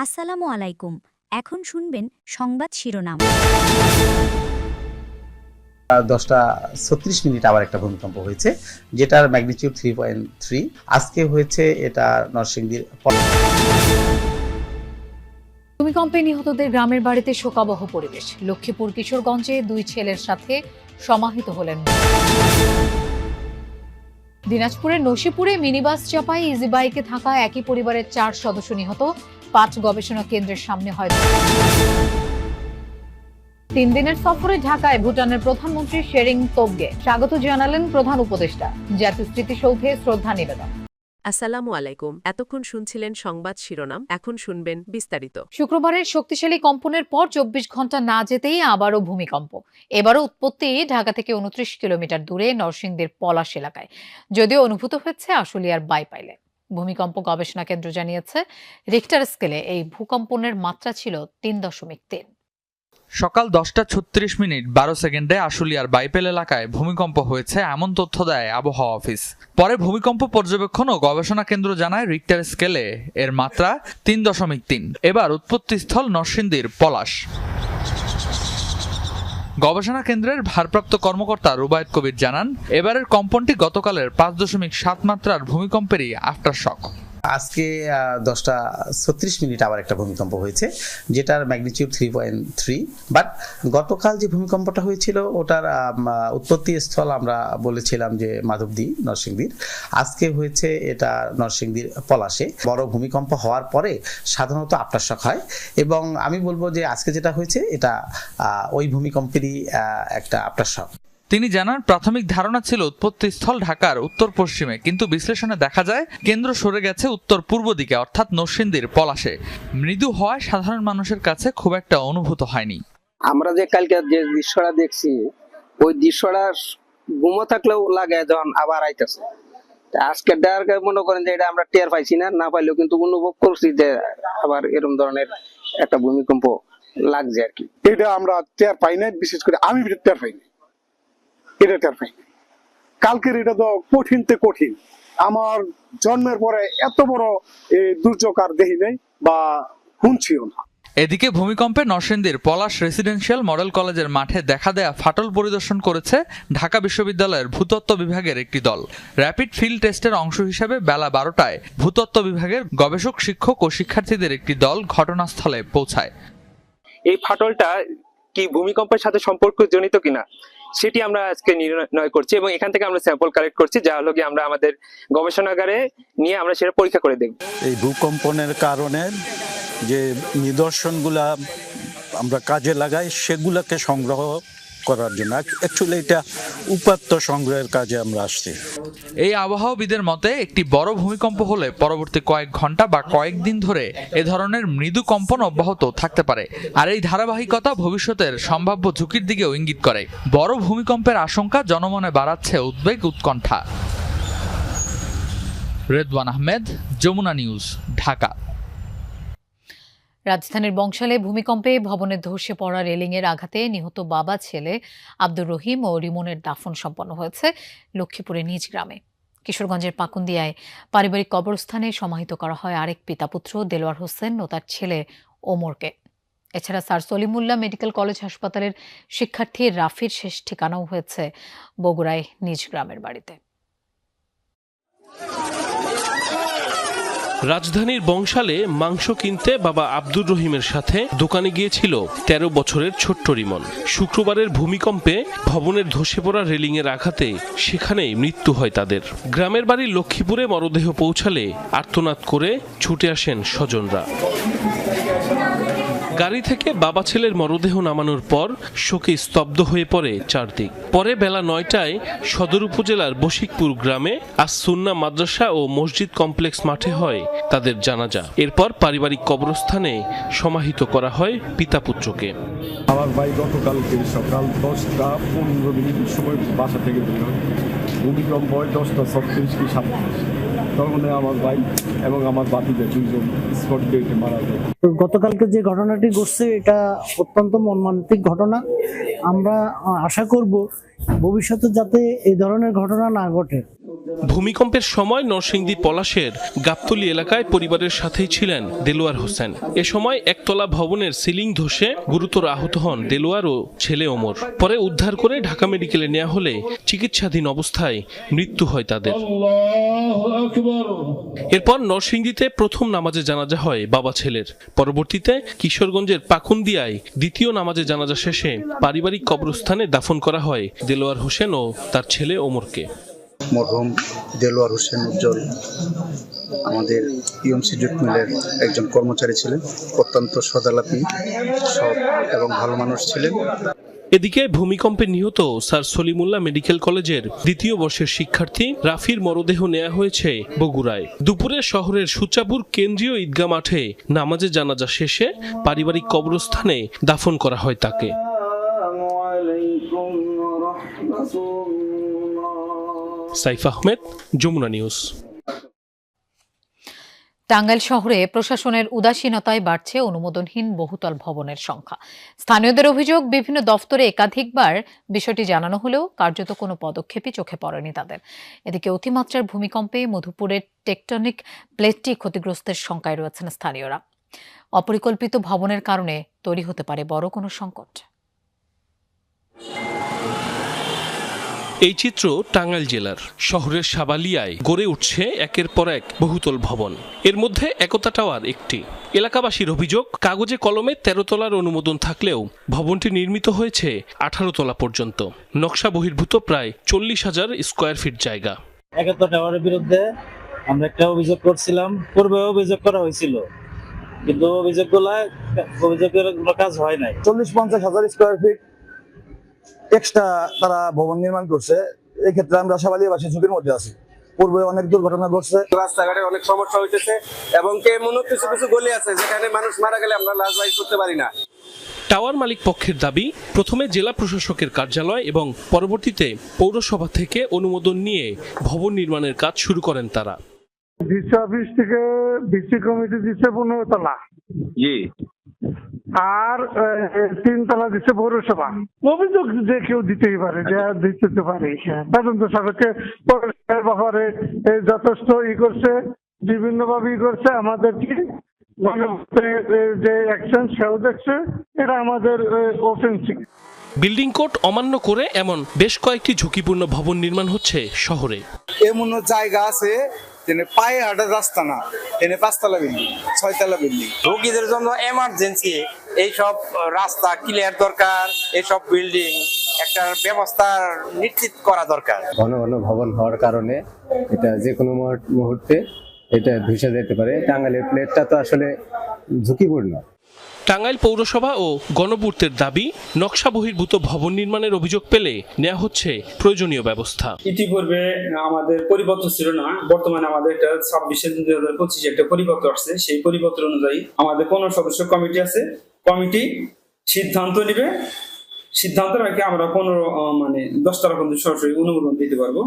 আসসালামু আলাইকুম। এখন শুনবেন সংবাদ শিরোনাম। 10:36 আবার একটা ভূমিকম্প হয়েছে, যেটার ম্যাগনিটিউড 3.3। আজকে হয়েছে এটা নরসিংদীর। ভূমিকম্পে নিহতদের গ্রামের বাড়িতে শোকাবহ পরিবেশ। লক্ষ্মীপুর কিশোরগঞ্জে 2 ছেলের সাথে সমাহিত হলেন। দিনাজপুরের নসিপুরে মিনিবাস চাপায় ইজি বাইকে থাকা একই পরিবারের 4 সদস্য নিহত। 5 গবেষণা কেন্দ্রের সামনে হয়। 3 দিনের সফরে ঢাকায় ভুটানের প্রধানমন্ত্রী শেরিং তোবগে স্বাগত জানালেন প্রধান উপদেষ্টা। জাতীয় স্মৃতিসৌধে শ্রদ্ধা নিবেদন। আসসালামু আলাইকুম। এতক্ষণ শুনছিলেন সংবাদ শিরোনাম, এখন শুনবেন বিস্তারিত। শুক্রবারের শক্তিশালী কম্পনের পর 24 ঘন্টা না যেতেই আবারও ভূমিকম্প। এবারও উৎপত্তি ঢাকা থেকে 29 কিলোমিটার দূরে নরসিংদীর পলাশ এলাকায়, যদিও অনুভূত হচ্ছে আশুলিয়ার বাইপাইলে। ভূমিকম্প গবেষণা কেন্দ্র জানিয়েছে, রিক্টার স্কেলে এই ভূকম্পনের মাত্রা ছিল 3.3। সকাল 10:36 12 আশুলিয়ার বাইপেল এলাকায় ভূমিকম্প হয়েছে এমন তথ্য দেয় আবহাওয়া অফিস। পরে ভূমিকম্প পর্যবেক্ষণ ও গবেষণা কেন্দ্র জানায়, রিক্টার স্কেলে এর মাত্রা 3.3। এবার উৎপত্তিস্থল নরসিংদীর পলাশ। গবেষণা কেন্দ্রের ভারপ্রাপ্ত কর্মকর্তা রুবায়েত কবির জানান, এবারের কম্পনটি গতকালের 5.7 মাত্রার ভূমিকম্পেরই আফটার শক। আজকে 10:36 আবার একটা ভূমিকম্প হয়েছে, যেটার ম্যাগনিটিউড 3.3। বাট গতকাল যে ভূমিকম্পটা হয়েছিল ওটার উৎপত্তি স্থল আমরা বলেছিলাম যে মাধবদী, নরসিংদীর। আজকে হয়েছে এটা নরসিংদীর পলাশে। বড় ভূমিকম্প হওয়ার পরে সাধারণত আফটার শক হয়, এবং আমি বলবো যে আজকে যেটা হয়েছে এটা ওই ভূমিকম্পেরই একটা আফটার শক। তিনি জানান, প্রাথমিক ধারণা ছিল উৎপত্তিস্থল ঢাকার উত্তর পশ্চিমে, কিন্তু বিশ্লেষণে দেখা যায় কেন্দ্র সরে গেছে উত্তর পূর্ব দিকে, অর্থাৎ নরসিংদীর পলাশে। মৃদু হওয়ায় সাধারণ মানুষের কাছে খুব একটা অনুভূত হয়নি। আমরা যে কালকে যে দৃশ্যটা দেখছি, ওই দৃশ্যটা ঘুমো থাকলেও লাগে যখন আবার আইতেছে। আজকে মনে করেন যে এটা আমরা টের পাইছি না পাইলেও কিন্তু অনুভব করছি যে আবার এরকম ধরনের একটা ভূমিকম্প লাগছে আর কি। এটা আমরা টের পাই না, বিশেষ করে আমি টের পাইনি। এটা টের পাইনি। কালকের এটা তো কঠিন। আমার জন্মের পরে এত বড় দুর্যোগ আর দেখি নাই বা শুনছিও না। এদিকে ভূমিকম্পে নরসিংদীর পলাশ রেসিডেন্সিয়াল মডেল কলেজের মাঠে দেখা দেয়া ফাটল পরিদর্শন করেছে ঢাকা বিশ্ববিদ্যালয়ের ভূতত্ত্ব বিভাগের একটি দল। র্যাপিড ফিল্ড টেস্টের অংশ হিসেবে বেলা 12টায় ভূতত্ত্ব বিভাগের গবেষক, শিক্ষক ও শিক্ষার্থীদের একটি দল ঘটনাস্থলে পৌঁছায়। এই ফাটলটা কি ভূমিকম্পের সাথে সম্পর্কজনিত কিনা সেটি আমরা আজকে নির্ণয় করছি, এবং এখান থেকে আমরা স্যাম্পল কালেক্ট করছি, যা হলো কি আমরা আমাদের গবেষণাগারে নিয়ে আমরা সেটা পরীক্ষা করে দেখব। এই ভূকম্পনের কারণে যে নিদর্শনগুলা আমরা কাজে লাগাই সেগুলাকে সংগ্রহ করার জন্য, অ্যাকচুয়ালি এটা উপাত্ত সংগ্রহের কাজে আমরা আসছি। এই আবহাওয়াবিদের মতে, একটি বড় ভূমিকম্প হলে পরবর্তী কয়েক ঘন্টা বা কয়েকদিন ধরে এ ধরনের মৃদু কম্পন অব্যাহত থাকতে পারে, আর এই ধারাবাহিকতা ভবিষ্যতের সম্ভাব্য ঝুঁকির দিকেও ইঙ্গিত করে। বড় ভূমিকম্পের আশঙ্কা জনমনে বাড়াচ্ছে উদ্বেগ, উৎকণ্ঠা। রেদওয়ান আহমেদ, যমুনা নিউজ, ঢাকা। রাজধানীর বংশালে ভূমিকম্পে ভবনের ধসে পড়া রেলিংয়ের আঘাতে নিহত বাবা ছেলে আব্দুর রহিম ও রিমনের দাফন সম্পন্ন হয়েছে লক্ষ্মীপুরের নিজ গ্রামে। কিশোরগঞ্জের পাকুন্দিয়ায় পারিবারিক কবরস্থানে সমাহিত করা হয় আরেক পিতাপুত্র দেলোয়ার হোসেন ও তার ছেলে ওমরকে। এছাড়া স্যার সলিমুল্লাহ মেডিকেল কলেজ হাসপাতালের শিক্ষার্থী রাফির শেষ ঠিকানাও হয়েছে বগুড়ায় নিজ গ্রামের বাড়িতে। রাজধানীর বংশালে মাংস কিনতে বাবা আব্দুর রহিমের সাথে দোকানে গিয়েছিল 13 বছরের ছোট্ট রিমন। শুক্রবারের ভূমিকম্পে ভবনের ধসে পড়া রেলিংয়ের আঘাতে সেখানেই মৃত্যু হয় তাদের। গ্রামের বাড়ি লক্ষ্মীপুরে মরদেহ পৌঁছালে আর্তনাদ করে ছুটে আসেন স্বজনরা। গাড়ি থেকে বাবা ছেলের মরদেহ নামানোর পর শোকে স্তব্ধ হয়ে পড়ে চারদিক। পরে বেলা 9টায় সদর উপজেলার বশিকপুর গ্রামে আস-সুন্নাহ মাদ্রাসা ও মসজিদ কমপ্লেক্স মাঠে হয় তাদের জানাজা। এরপর পারিবারিক কবরস্থানে সমাহিত করা হয় পিতা পুত্রকে। আমার ভাই গতকালকে সকাল 10:15 সময় বাসা থেকে বের হয়। ভূমিকম্প 10:36 কি 37। তখন আমার ভাই এবং আমার বাতিজা 2জন স্পট ডেটে মারা যায়। গতকালকে যে ঘটনাটি ঘটছে এটা অত্যন্ত মর্মান্তিক ঘটনা। আমরা আশা করব ভবিষ্যতে যাতে এই ধরনের ঘটনা না ঘটে। ভূমিকম্পের সময় নরসিংদী পলাশের গাবতলী এলাকায় পরিবারের সাথেই ছিলেন দেলোয়ার হোসেন। এ সময় একতলা ভবনের সিলিং ধসে গুরুতর আহত হন দেলোয়ার ও ছেলে ওমর। পরে উদ্ধার করে ঢাকা মেডিকেলে নেওয়া হলে চিকিৎসাধীন অবস্থায় মৃত্যু হয় তাদের। এরপর নরসিংদীতে প্রথম নামাজে জানাজা হয় বাবা ছেলের। পরবর্তীতে কিশোরগঞ্জের পাকুন্দিয়ায় দ্বিতীয় নামাজে জানাজা শেষে পারিবারিক কবরস্থানে দাফন করা হয় দেলোয়ার হোসেন ও তার ছেলে ওমরকে। মরহুম দেলোয়ার হোসেন উজ্জ্বল আমাদের ইএমসি জুট মিলের একজন কর্মচারী ছিলেন, অত্যন্ত সদালাপী, সৎ এবং ভালো মানুষ ছিলেন। এদিকে ভূমিকম্পে নিহত স্যার সলিমুল্লাহ মেডিকেল কলেজের দ্বিতীয় বর্ষের শিক্ষার্থী রাফির মরদেহ নেওয়া হয়েছে বগুড়ায়। দুপুরে শহরের সুচাপুর কেন্দ্রীয় ঈদগাহ মাঠে নামাজে জানাজা শেষে পারিবারিক কবরস্থানে দাফন করা হয় তাকে। সাইফ আহমেদ, যমুনা নিউজ। টাঙ্গাইল শহরে প্রশাসনের উদাসীনতায় বাড়ছে অনুমোদনহীন বহুতল ভবনের সংখ্যা। স্থানীয়দের অভিযোগ, বিভিন্ন দফতরে একাধিকবার বিষয়টি জানানো হলেও কার্যত কোনো পদক্ষেপই চোখে পড়েনি তাদের। এদিকে অতিমাত্রার ভূমিকম্পে মধুপুরের টেকটনিক প্লেটটি ক্ষতিগ্রস্তের শঙ্কায় রয়েছেন স্থানীয়রা। অপরিকল্পিত ভবনের কারণে তৈরি হতে পারে বড় কোনো সংকট। এই চিত্র টাঙ্গাইল জেলার শহরের সাবালিয়ায় গড়ে উঠছে একের পর এক বহুতল ভবন। এর মধ্যে একতা টাওয়ার একটি। এলাকাবাসীর অভিযোগ, কাগজে কলমে 13 তলার অনুমোদন থাকলেও ভবনটি নির্মিত হয়েছে 18 তলা পর্যন্ত। নকশা বহির্ভূত প্রায় 40,000 স্কয়ার ফিট জায়গা। একতা টাওয়ারের বিরুদ্ধে আমরা একটা অভিযোগ করছিলাম, পূর্বে অভিযোগ করা হয়েছিল, কিন্তু অভিযোগের কোনো কাজ হয় নাই। 40-50 হাজার স্কয়ার ফিট এক্সট্রা তারা ভবন নির্মাণ করছে। এই ক্ষেত্রে আমরা সাবালিয়াবাসী ঝুঁকির মধ্যে আছি। পূর্বে অনেক দুর্ঘটনা ঘটছে, রাস্তাঘাটে অনেক সমস্যা হইতেছে এবং এমন কিছু কিছু গলি আছে যেখানে মানুষ মারা গেলে আমরা লাশ বাইর করতে পারি না। টাওয়ার মালিক পক্ষের দাবি, প্রথমে জেলা প্রশাসকের কার্যালয় এবং পরবর্তীতে পৌরসভা থেকে অনুমোদন নিয়ে ভবন নির্মাণের কাজ শুরু করেন তারা। ডিসি অফিস থেকে ডিসি কমিটি দিচ্ছে 15 তলা, জি, আর 3 তলা দিচ্ছে পৌরসভা। অভিযোগ যে কেউ দিতেই পারে, দিতে পারে। তদন্ত সাপেক্ষে ব্যাপারে যথেষ্ট করছে, বিভিন্ন ভাবে করছে। আমাদের কি যে অ্যাকশন সেও দেখছে, এটা আমাদের অফেন্সিভ। বিল্ডিং কোড অমান্য করে এমন বেশ কয়েকটি ঝুঁকিপূর্ণ ভবন নির্মাণ হচ্ছে শহরে। এমন জায়গা আছে যেন পায়ে হাঁটার রাস্তা না, এনে 5 তলা বিল্ডিং, 6 তলা বিল্ডিং। রোগীদের জন্য এমার্জেন্সি এইসব রাস্তা ক্লিয়ার দরকার, এইসব বিল্ডিং একটা ব্যবস্থা নিশ্চিত করা দরকার। ঘন ঘন ভবন হওয়ার কারণে এটা যে কোনো মুহূর্তে এটা ধসে যেতে পারে। টাঙ্গাইলের প্লেটটা তো আসলে ঝুঁকিপূর্ণ। টাঙ্গাইল পৌরসভা ও গণপূর্তের দাবি, নকশা বহির্ভূত ভবন নির্মাণের অভিযোগ পেলে নেওয়া হচ্ছে প্রয়োজনীয় ব্যবস্থা। ইতিপূর্বে আমাদের পরিপত্র ছিল না, বর্তমানে আমাদের একটা 26/2025 একটা পরিপত্র আসছে। সেই পরিপত্র অনুযায়ী আমাদের 15 সদস্য কমিটি আছে। কমিটি সিদ্ধান্ত নেবে, সিদ্ধান্ত রাখে আমরা 10 তলা পর্যন্ত সরাসরি অনুমোদন দিতে পারবো।